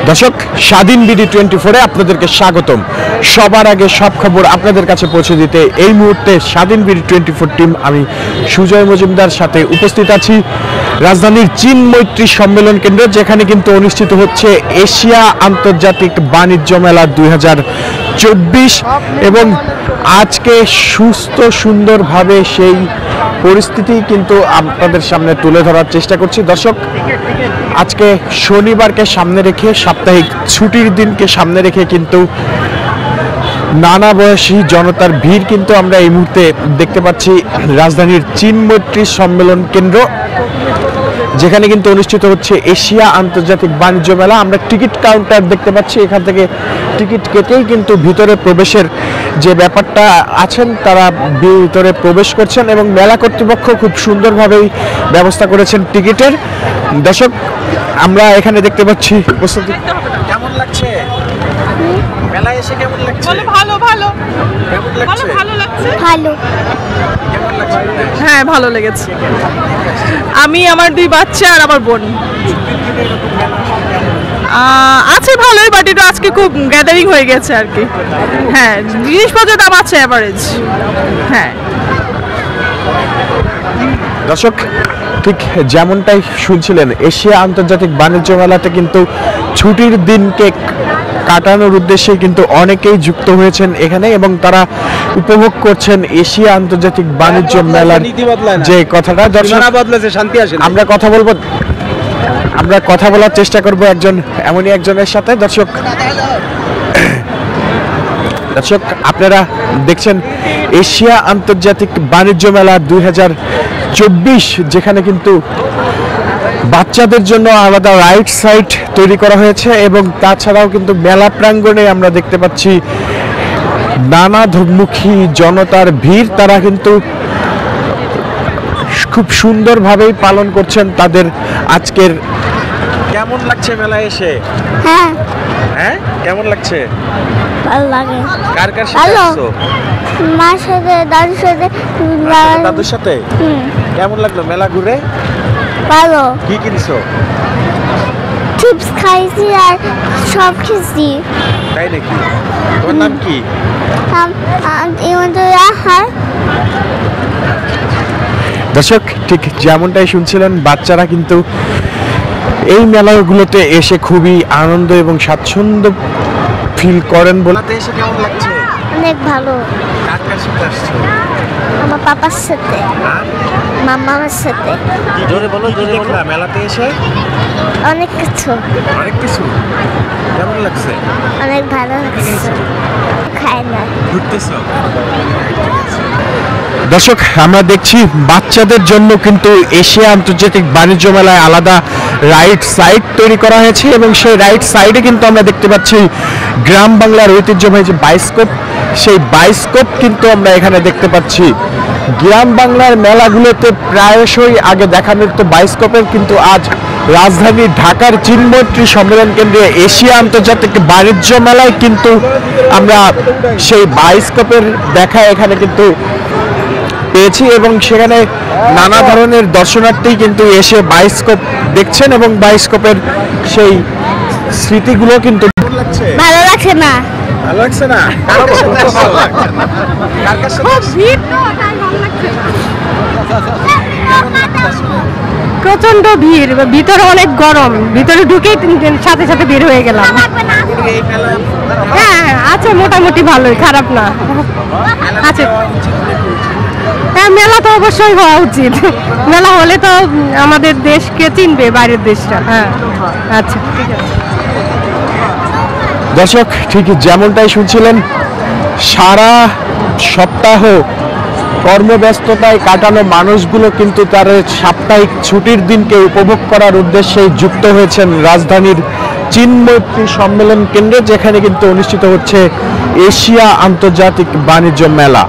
দর্শক, স্বাধীন বিডি 24-এ আপনাদেরকে স্বাগতম। সবার আগে সব খবর আপনাদের কাছে পৌঁছে দিতে এই মুহূর্তে স্বাধীন বিডি 24 টিম আমি সুজয় মজুমদার সাথে উপস্থিত আছি রাজধানীর চীন মৈত্রী সম্মেলন কেন্দ্র, যেখানে কিন্তু অনুষ্ঠিত হচ্ছে এশিয়া আন্তর্জাতিক বাণিজ্য মেলা 2024 এবং আজকে সুস্থ সুন্দরভাবে সেই পরিস্থিতি কিন্তু আপনাদের সামনে তুলে ধরার চেষ্টা করছি। দর্শক, আজকে শনিবারকে সামনে রেখে, সাপ্তাহিক ছুটির দিনকে সামনে রেখে কিন্তু নানা বয়সী জনতার ভিড় কিন্তু আমরা এই মুহূর্তে দেখতে পাচ্ছি রাজধানীর চীন মৈত্রী সম্মেলন কেন্দ্র, যেখানে কিন্তু অনুষ্ঠিত হচ্ছে এশিয়া আন্তর্জাতিক বাণিজ্য মেলা। আমরা টিকিট কাউন্টার দেখতে পাচ্ছি, এখান থেকে টিকিট কেটেই কিন্তু ভিতরে প্রবেশের যে ব্যাপারটা আছেন তারা ভিতরে প্রবেশ করছেন এবং মেলা কর্তৃপক্ষ খুব সুন্দরভাবেই ব্যবস্থা করেছেন টিকিটের। দর্শক, আমরা এখানে দেখতে পাচ্ছি কেমন লাগছে মেলায় এসে, কেমন লাগছে? ভালো ভালো কেমন লাগছে? ভালো লাগছে, ভালো। কেমন লাগছে? হ্যাঁ ভালো লেগেছে। আমি, আমার দুই বাচ্চা আর আমার বোন আছে ভালোই, বাট এটা আজকে খুব গ্যাদারিং হয়ে গেছে আর কি। হ্যাঁ, জিনিসপত্রের দাম আছে অ্যাভারেজ। হ্যাঁ দর্শক, ঠিক যেমনটাই শুনছিলেন, এশিয়া আন্তর্জাতিক বাণিজ্য মেলাতে কিন্তু ছুটির দিনকে কাটানোর উদ্দেশ্যে কিন্তু অনেকেই যুক্ত হয়েছেন এখানে এবং তারা উপভোগ করছেন এশিয়া আন্তর্জাতিক বাণিজ্য মেলার যে কথাটা। আমরা কথা বলার চেষ্টা করব এমনই একজনের সাথে। দর্শক, আপনারা দেখছেন এশিয়া আন্তর্জাতিক বাণিজ্য মেলা 2024, যেখানে কিন্তু বাচ্চাদের জন্য আলাদা রাইড সাইড তৈরি করা হয়েছে এবং তাছাড়াও কিন্তু মেলা প্রাঙ্গণে আমরা দেখতে পাচ্ছি নানা ধর্মমুখী জনতার ভিড়। তারা কিন্তু খুব সুন্দরভাবেই পালন করছেন তাদের আজকের। কেমন লাগছে মেলায় এসে? হ্যাঁ, হ্যাঁ, কেমন লাগছে? ভালো লাগে। কার কার সাথে আসছো? মার সাথে, দাদুর সাথে। দাদুর সাথে? কেমন লাগলো মেলা ঘুরে? ভালো। কি কিনছো? চিপস খাইছি আর সব খেয়েছি। তাই নাকি? তোমার নাম কি? দর্শক, ঠিক যেমনটাই শুনছিলেন, বাচ্চারা কিন্তু এই মেলাগুলোতে এসে খুবই আনন্দ এবং স্বাচ্ছন্দ্য ফিল করেন। বলতে এসে কেমন লাগছে? অনেক ভালো। কার কার সাথে আসছো? আমার পাপার সাথে, মামার সাথে। জোরে বলো, জোরে বলো। মেলাতে এসে অনেক কিছু। অনেক কিছু। কেমন লাগছে? অনেক ভালো লাগছে। খাই না। ঘুরতেছো? দর্শক, আমরা দেখছি বাচ্চাদের জন্য কিন্তু এশিয়া আন্তর্জাতিক বাণিজ্য মেলায় আলাদা রাইড সাইড তৈরি করা হয়েছে এবং সেই রাইড সাইডে কিন্তু আমরা দেখতে পাচ্ছি গ্রাম বাংলার ঐতিহ্যবাহী যে বায়োস্কোপ, সেই বায়োস্কোপ কিন্তু আমরা এখানে দেখতে পাচ্ছি। গ্রাম বাংলার মেলাগুলোতে প্রায়শই আগে দেখা মিলত বায়োস্কোপের, কিন্তু আজ রাজধানী ঢাকার চীন মৈত্রী সম্মেলন কেন্দ্রে এশিয়া আন্তর্জাতিক বাণিজ্য মেলায় কিন্তু আমরা সেই বায়োস্কোপের দেখা এখানে কিন্তু পেয়েছি এবং সেখানে নানা ধরনের দর্শনার্থী কিন্তু এসে বায়োস্কোপ দেখছেন এবং বায়োস্কোপের সেই স্মৃতিগুলো কিন্তু ভালো লাগছে না। ভালো লাগছে না? প্রচন্ড ভিড়, ভিতরে অনেক গরম, ভিতরে ঢুকেই সাথে সাথে বের হয়ে গেলাম। হ্যাঁ আছে, মোটামুটি ভালোই, খারাপ না আছে। হ্যাঁ, মেলা তো অবশ্যই হওয়া উচিত। মেলা হলে তো আমাদের দেশকে চিনবে বাইরের দেশটা। হ্যাঁ আচ্ছা, ঠিক আছে। দর্শক, ঠিক যেমনটাই শুনছিলেন, সারা সপ্তাহ কর্মব্যস্ততায় কাটানো মানুষগুলো কিন্তু তার সাপ্তাহিক ছুটির দিনকে উপভোগ করার উদ্দেশ্যে যুক্ত হয়েছেন রাজধানীর চীন মৈত্রী সম্মেলন কেন্দ্রে, যেখানে কিন্তু অনুষ্ঠিত হচ্ছে এশিয়া আন্তর্জাতিক বাণিজ্য মেলা।